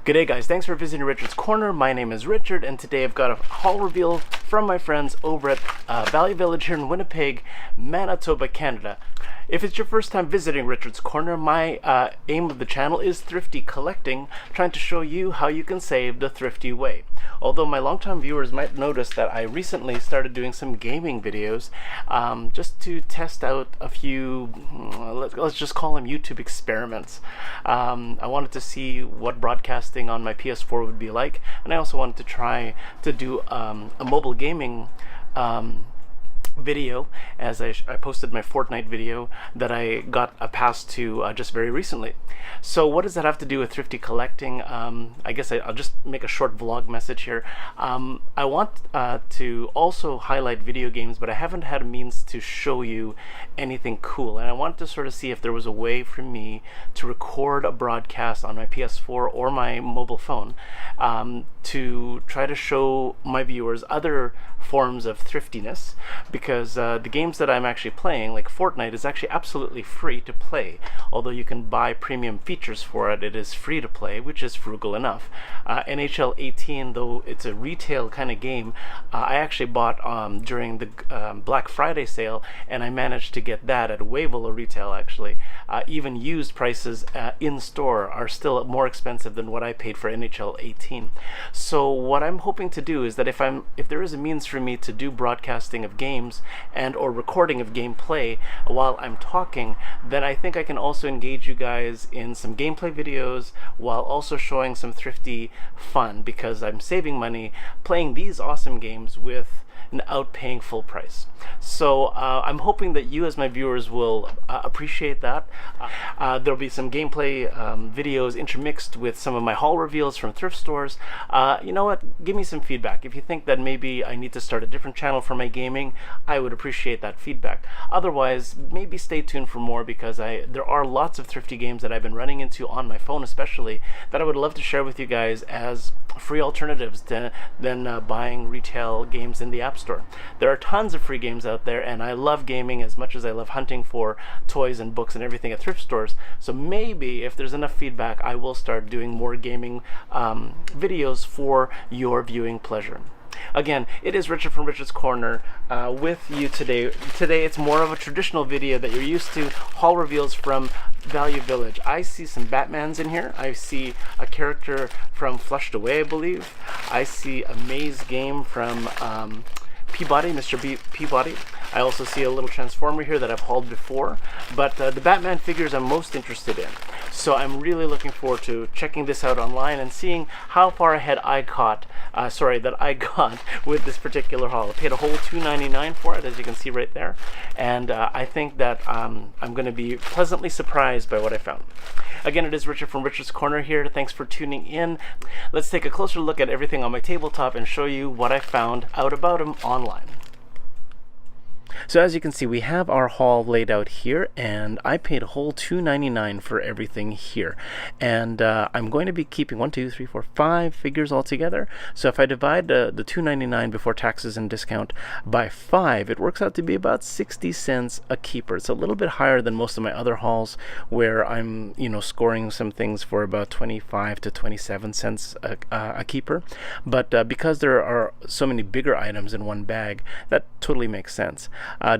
G'day guys, thanks for visiting Richard's Corner. My name is Richard, and today I've got a haul reveal from my friends over at Value Village here in Winnipeg, Manitoba, Canada. If it's your first time visiting Richard's Corner, my aim of the channel is thrifty collecting, trying to show you how you can save the thrifty way. Although my longtime viewers might notice that I recently started doing some gaming videos just to test out a few, let's just call them YouTube experiments. I wanted to see what broadcasting on my PS4 would be like, and I also wanted to try to do a mobile gaming video, as I posted my Fortnite video that I got a pass to just very recently. So what does that have to do with thrifty collecting? I guess I'll just make a short vlog message here. I want to also highlight video games, but I haven't had a means to show you anything cool, and I wanted to sort of see if there was a way for me to record a broadcast on my PS4 or my mobile phone to try to show my viewers other forms of thriftiness, because the games that I'm actually playing, like Fortnite, is actually absolutely free to play. Although you can buy premium features for it, it is free to play, which is frugal enough. NHL 18, though it's a retail kind of game, I actually bought during the Black Friday sale, and I managed to get that at way below retail actually. Even used prices in store are still more expensive than what I paid for NHL 18. So what I'm hoping to do is that if there is a means for me to do broadcasting of games and or recording of gameplay while I'm talking, then I think I can also engage you guys in some gameplay videos while also showing some thrifty fun, because I'm saving money playing these awesome games without paying full price. So I'm hoping that you as my viewers will appreciate that. There'll be some gameplay videos intermixed with some of my haul reveals from thrift stores. You know what, give me some feedback. If you think that maybe I need to start a different channel for my gaming, I would appreciate that feedback. Otherwise, maybe stay tuned for more, because there are lots of thrifty games that I've been running into on my phone especially that I would love to share with you guys as free alternatives than buying retail games in the App Store. There are tons of free games out there, and I love gaming as much as I love hunting for toys and books and everything at thrift stores. So maybe if there's enough feedback, I will start doing more gaming videos for your viewing pleasure. Again, it is Richard from Richard's Corner with you today. Today it's more of a traditional video that you're used to, haul reveals from Value Village. I see some Batmans in here. I see a character from Flushed Away, I believe. I see a maze game from Peabody, Mr. Peabody. I also see a little Transformer here that I've hauled before, but the Batman figures I'm most interested in. So I'm really looking forward to checking this out online and seeing how far ahead I got with this particular haul. I paid a whole $2.99 for it, as you can see right there, and I think that I'm going to be pleasantly surprised by what I found. Again, it is Richard from Richard's Corner here. Thanks for tuning in. Let's take a closer look at everything on my tabletop and show you what I found out about them online. So as you can see, we have our haul laid out here, and I paid a whole $2.99 for everything here. And I'm going to be keeping 5 figures altogether. So if I divide the $2.99 before taxes and discount by 5, it works out to be about 60 cents a keeper. It's a little bit higher than most of my other hauls, where I'm scoring some things for about 25 to 27 cents a keeper. But because there are so many bigger items in one bag, that totally makes sense.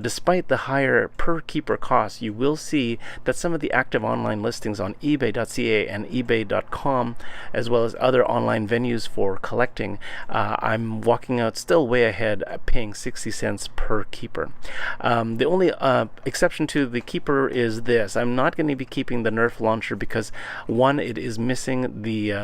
Despite the higher per keeper cost, you will see that some of the active online listings on ebay.ca and ebay.com, as well as other online venues for collecting, I'm walking out still way ahead, paying 60 cents per keeper. The only exception to the keeper is this. I'm not going to be keeping the Nerf launcher because, one, it is missing the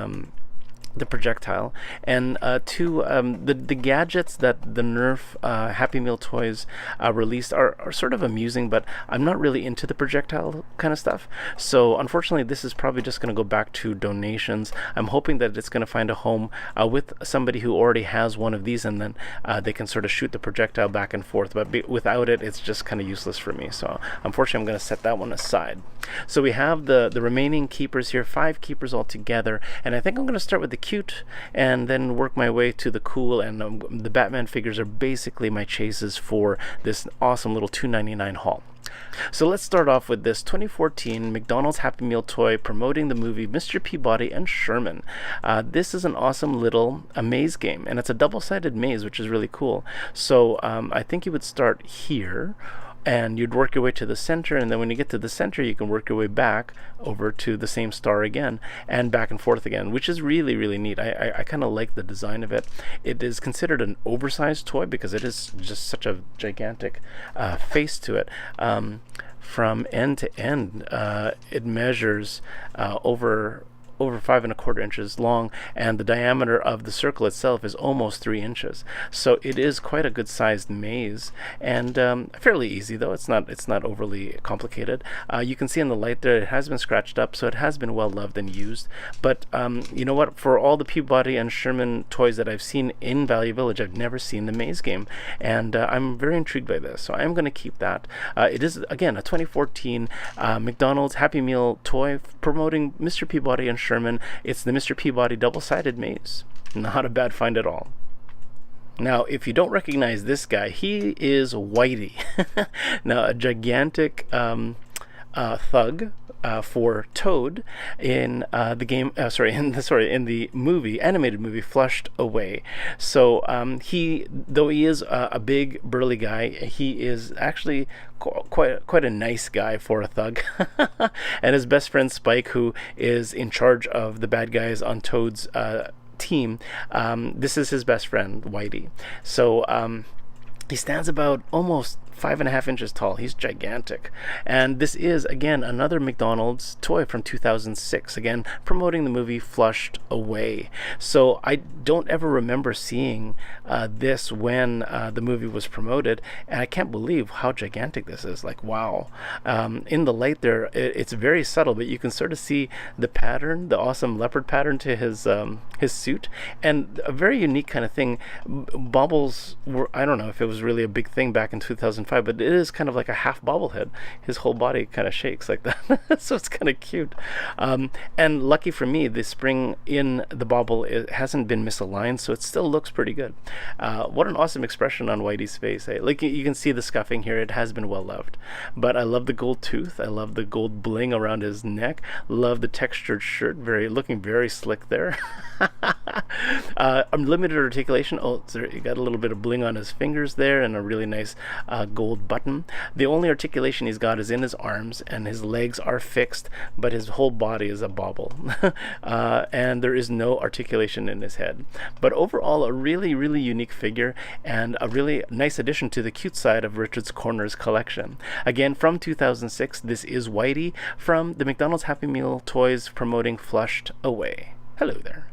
projectile, and two, the gadgets that the Nerf Happy Meal toys released are sort of amusing, but I'm not really into the projectile kind of stuff. So unfortunately, this is probably just going to go back to donations. I'm hoping that it's going to find a home with somebody who already has one of these, and then they can sort of shoot the projectile back and forth, but without it, it's just kind of useless for me. So unfortunately, I'm going to set that one aside. So we have the remaining keepers here, 5 keepers altogether, and I think I'm going to start with the cute and then work my way to the cool, and the Batman figures are basically my chases for this awesome little $2.99 haul. So let's start off with this 2014 McDonald's Happy Meal toy promoting the movie Mr. Peabody and Sherman. This is an awesome little maze game, and it's a double-sided maze, which is really cool. So I think you would start here, and you'd work your way to the center, and then when you get to the center, you can work your way back over to the same star again, and back and forth again, which is really, really neat. I kind of like the design of it. It is considered an oversized toy because it is just such a gigantic face to it. From end to end, it measures over 5¼ inches long, and the diameter of the circle itself is almost 3 inches. So it is quite a good sized maze, and fairly easy though. It's not overly complicated. You can see in the light there it has been scratched up, so it has been well loved and used. But you know what, for all the Peabody and Sherman toys that I've seen in Value Village, I've never seen the maze game, and I'm very intrigued by this, so I'm going to keep that. It is again a 2014 McDonald's Happy Meal toy promoting Mr. Peabody and Sherman. It's the Mr. Peabody double-sided maze. Not a bad find at all. Now, if you don't recognize this guy, he is Whitey. Now, a gigantic thug for Toad in the game. In the movie, animated movie, Flushed Away. So though he is a big burly guy, he is actually quite a nice guy for a thug. And his best friend Spike, who is in charge of the bad guys on Toad's team, this is his best friend Whitey. So he stands about almost 5½ inches tall. He's gigantic. And this is, again, another McDonald's toy from 2006, again, promoting the movie Flushed Away. So I don't ever remember seeing this when the movie was promoted, and I can't believe how gigantic this is. Like, wow. In the light there, it's very subtle, but you can sort of see the pattern, the awesome leopard pattern to his suit, and a very unique kind of thing. Bobbles were, I don't know if it was really a big thing back in 2005, but it is kind of like a half bobblehead. His whole body kind of shakes like that. So it's kind of cute. And lucky for me, the spring in the bobble, it hasn't been misaligned, so it still looks pretty good. What an awesome expression on Whitey's face. Eh? Like, you can see the scuffing here. It has been well loved. But I love the gold tooth. I love the gold bling around his neck. Love the textured shirt. Looking very slick there. Unlimited articulation. Oh, sorry, you got a little bit of bling on his fingers there, and a really nice gold button. The only articulation he's got is in his arms, and his legs are fixed, but his whole body is a bobble. And there is no articulation in his head. But overall, a really, really unique figure, and a really nice addition to the cute side of Richard's Corners collection. Again, from 2006, this is Whitey from the McDonald's Happy Meal toys promoting Flushed Away. Hello there.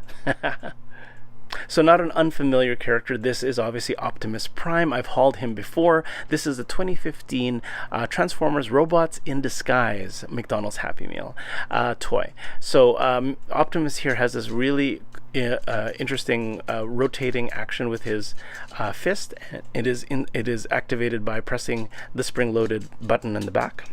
So not an unfamiliar character. This is obviously Optimus Prime. I've hauled him before. This is the 2015 Transformers Robots in Disguise McDonald's Happy Meal toy. So Optimus here has this really interesting rotating action with his fist. It is activated by pressing the spring-loaded button in the back.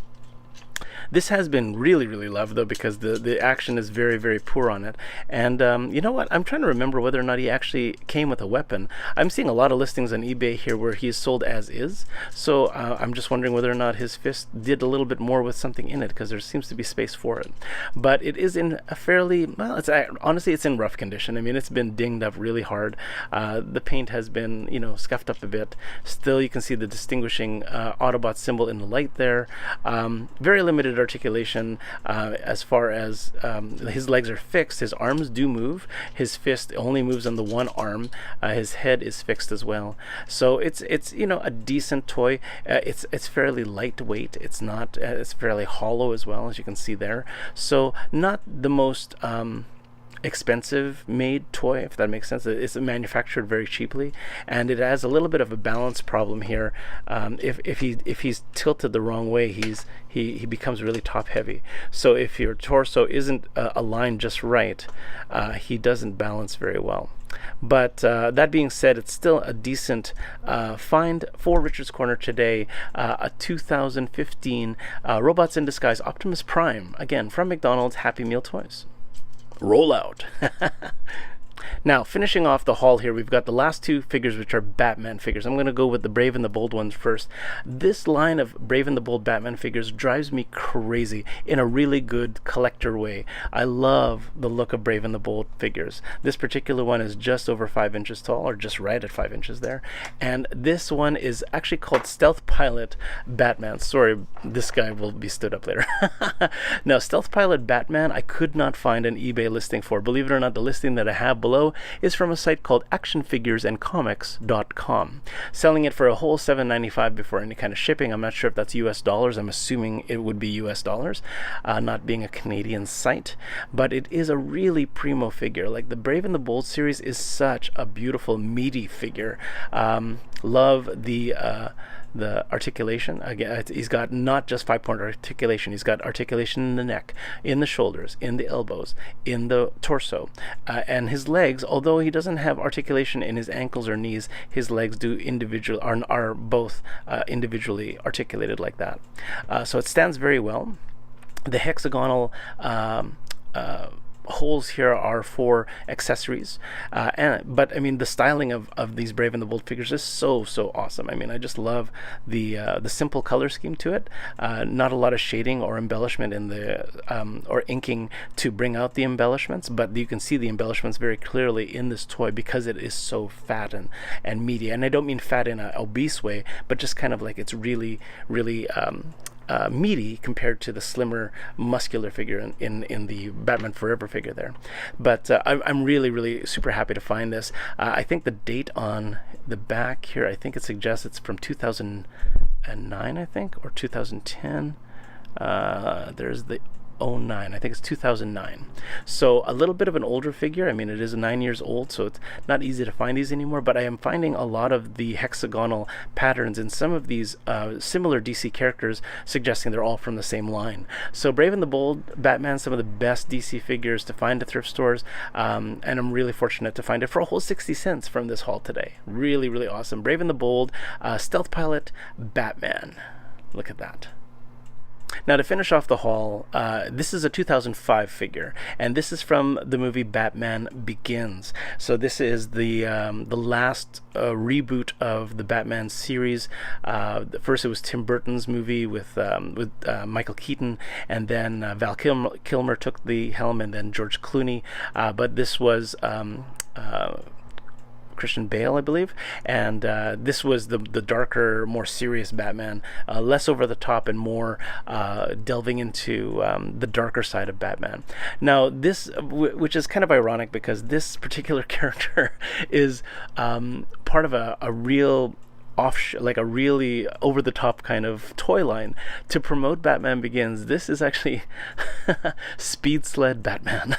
This has been really, really loved, though, because the action is very, very poor on it. And you know what? I'm trying to remember whether or not he actually came with a weapon. I'm seeing a lot of listings on eBay here where he is sold as is. So I'm just wondering whether or not his fist did a little bit more with something in it, because there seems to be space for it. But it is in a fairly, well, honestly, it's in rough condition. I mean, it's been dinged up really hard. The paint has been, scuffed up a bit. Still, you can see the distinguishing Autobot symbol in the light there. Very limited articulation as far as his legs are fixed. His arms do move. His fist only moves on the one arm. His head is fixed as well. So it's a decent toy. It's fairly lightweight. It's not. It's fairly hollow as well, as you can see there. So not the most expensive made toy, if that makes sense. It's manufactured very cheaply, and it has a little bit of a balance problem here. If he's tilted the wrong way, he becomes really top heavy. So if your torso isn't aligned just right, he doesn't balance very well. But that being said, it's still a decent find for Richard's Corner today. A 2015 Robots in Disguise Optimus Prime, again from McDonald's Happy Meal toys. Roll out. Now, finishing off the haul here, we've got the last two figures, which are Batman figures. I'm going to go with the Brave and the Bold ones first. This line of Brave and the Bold Batman figures drives me crazy in a really good collector way. I love the look of Brave and the Bold figures. This particular one is just over 5 inches tall, or just right at 5 inches there. And this one is actually called Stealth Pilot Batman. Sorry, this guy will be stood up later. Now, Stealth Pilot Batman, I could not find an eBay listing for. Believe it or not, the listing that I have below is from a site called actionfiguresandcomics.com, selling it for a whole $7.95 before any kind of shipping. I'm not sure if that's US dollars. I'm assuming it would be US dollars, not being a Canadian site, but it is a really primo figure. Like, the Brave and the Bold series is such a beautiful, meaty figure. Love the articulation. Again, he's got not just 5-point articulation, he's got articulation in the neck, in the shoulders, in the elbows, in the torso, and his legs. Although he doesn't have articulation in his ankles or knees, his legs do are both individually articulated like that. So it stands very well. The hexagonal holes here are for accessories, but I mean, the styling of these Brave and the Bold figures is so awesome. I mean, I just love the simple color scheme to it. Not a lot of shading or embellishment in the or inking to bring out the embellishments, but you can see the embellishments very clearly in this toy because it is so fat and meaty. And I don't mean fat in an obese way, but just kind of like it's really meaty compared to the slimmer, muscular figure in the Batman Forever figure there. But I'm really super happy to find this. I think the date on the back here, I think it suggests it's from 2009, I think, or 2010. There's the 09, I think it's 2009. So a little bit of an older figure. I mean, it is 9 years old, so it's not easy to find these anymore, but I am finding a lot of the hexagonal patterns in some of these similar DC characters, suggesting they're all from the same line. So Brave and the Bold Batman, some of the best DC figures to find at thrift stores, and I'm really fortunate to find it for a whole 60 cents from this haul today. Really awesome. Brave and the Bold Stealth Pilot Batman. Look at that. Now, to finish off the haul, this is a 2005 figure, and this is from the movie Batman Begins. So this is the last reboot of the Batman series. First, it was Tim Burton's movie with Michael Keaton, and then Val Kilmer took the helm, and then George Clooney. But this was Christian Bale, I believe, and this was the darker, more serious Batman, less over the top and more delving into the darker side of Batman. Now, this, which is kind of ironic, because this particular character is part of a real like a really over-the-top kind of toy line to promote Batman Begins. This is actually Speed Sled Batman.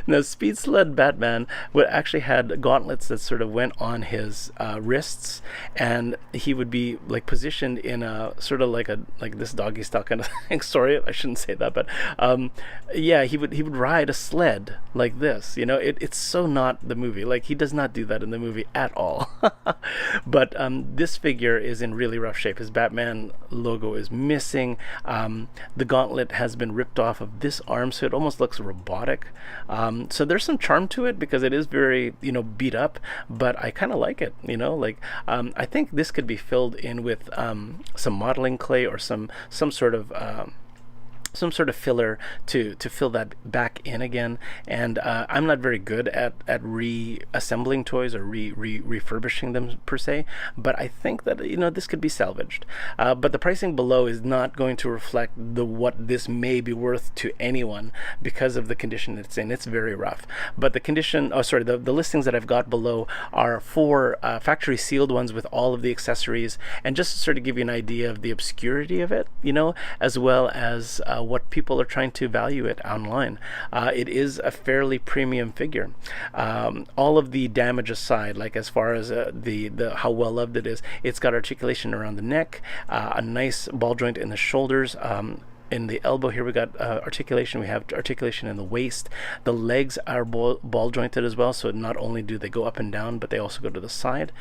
Now, Speed Sled Batman actually had gauntlets that sort of went on his wrists, and he would be like positioned in a sort of like this doggy style kind of thing. Sorry, I shouldn't say that, but yeah, he would ride a sled like this. You know, it's so not the movie. Like, he does not do that in the movie at all. But this figure is in really rough shape. His Batman logo is missing. The gauntlet has been ripped off of this arm, so it almost looks robotic. So there's some charm to it, because it is very, beat up, but I kind of like it. Like, I think this could be filled in with some modeling clay or some sort of filler to fill that back in again. And I'm not very good at reassembling toys or refurbishing them per se, but I think that this could be salvaged. But the pricing below is not going to reflect what this may be worth to anyone because of the condition it's in. It's very rough. But the condition, the listings that I've got below are for factory sealed ones with all of the accessories, and just to sort of give you an idea of the obscurity of it, as well as what people are trying to value it online. It is a fairly premium figure. All of the damage aside, like as far as the how well loved it is, it's got articulation around the neck, a nice ball joint in the shoulders, in the elbow here we got articulation. We have articulation in the waist. The legs are ball jointed as well, so not only do they go up and down, but they also go to the side.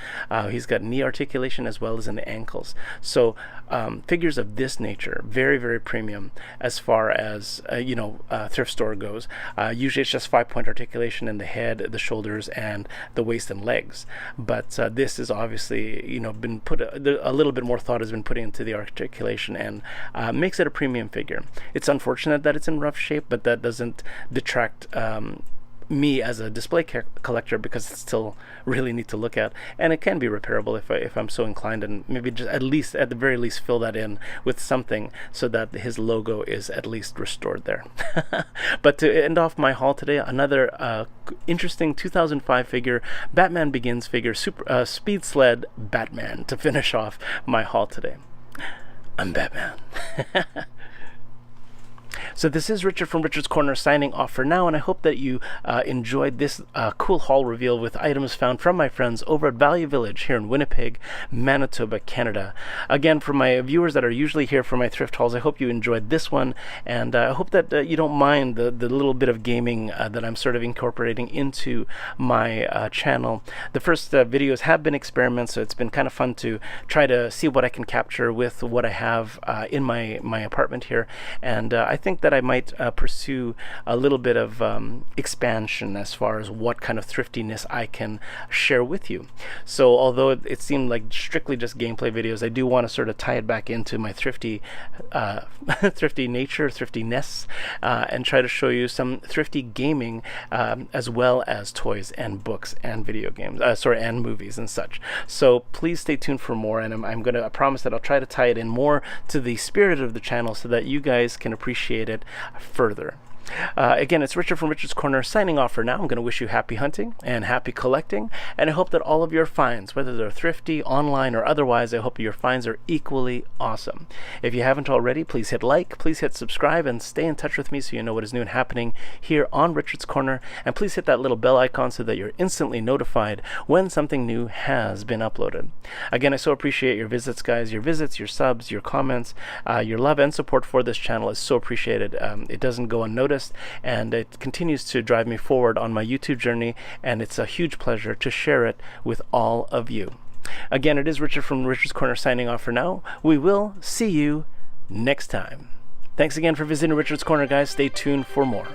He's got knee articulation as well as in the ankles. So figures of this nature, very, very premium as far as thrift store goes. Usually it's just 5-point articulation in the head, the shoulders, and the waist and legs. But this is obviously been put a little bit more thought has been put into the articulation, and makes it a premium figure. It's unfortunate that it's in rough shape, but that doesn't detract me as a display collector, because it's still really neat to look at, and it can be repairable if I'm so inclined, and maybe just at the very least fill that in with something so that his logo is at least restored there. But to end off my haul today, another interesting 2005 figure, Batman Begins figure, Speed Sled Batman, to finish off my haul today. I'm Batman. So this is Richard from Richard's Corner signing off for now, and I hope that you enjoyed this cool haul reveal with items found from my friends over at Value Village here in Winnipeg, Manitoba, Canada. Again, for my viewers that are usually here for my thrift hauls, I hope you enjoyed this one, and I hope that you don't mind the little bit of gaming that I'm sort of incorporating into my channel. The first videos have been experiments, so it's been kind of fun to try to see what I can capture with what I have in my apartment here, and I think that I might pursue a little bit of expansion as far as what kind of thriftiness I can share with you. So although it seemed like strictly just gameplay videos, I do want to sort of tie it back into my thrifty nature, thriftiness, and try to show you some thrifty gaming as well as toys and books and video games, and movies and such. So please stay tuned for more, and I promise that I'll try to tie it in more to the spirit of the channel so that you guys can appreciate it further. Again, it's Richard from Richard's Corner signing off for now. I'm going to wish you happy hunting and happy collecting, and I hope that all of your finds, whether they're thrifty, online, or otherwise, I hope your finds are equally awesome. If you haven't already, please hit like, please hit subscribe, and stay in touch with me so you know what is new and happening here on Richard's Corner, and please hit that little bell icon so that you're instantly notified when something new has been uploaded. Again, I so appreciate your visits, guys, your subs, your comments, your love and support for this channel is so appreciated. It doesn't go unnoticed, and it continues to drive me forward on my YouTube journey, and it's a huge pleasure to share it with all of you. Again, it is Richard from Richard's Corner signing off for now. We will see you next time. Thanks again for visiting Richard's Corner, guys. Stay tuned for more.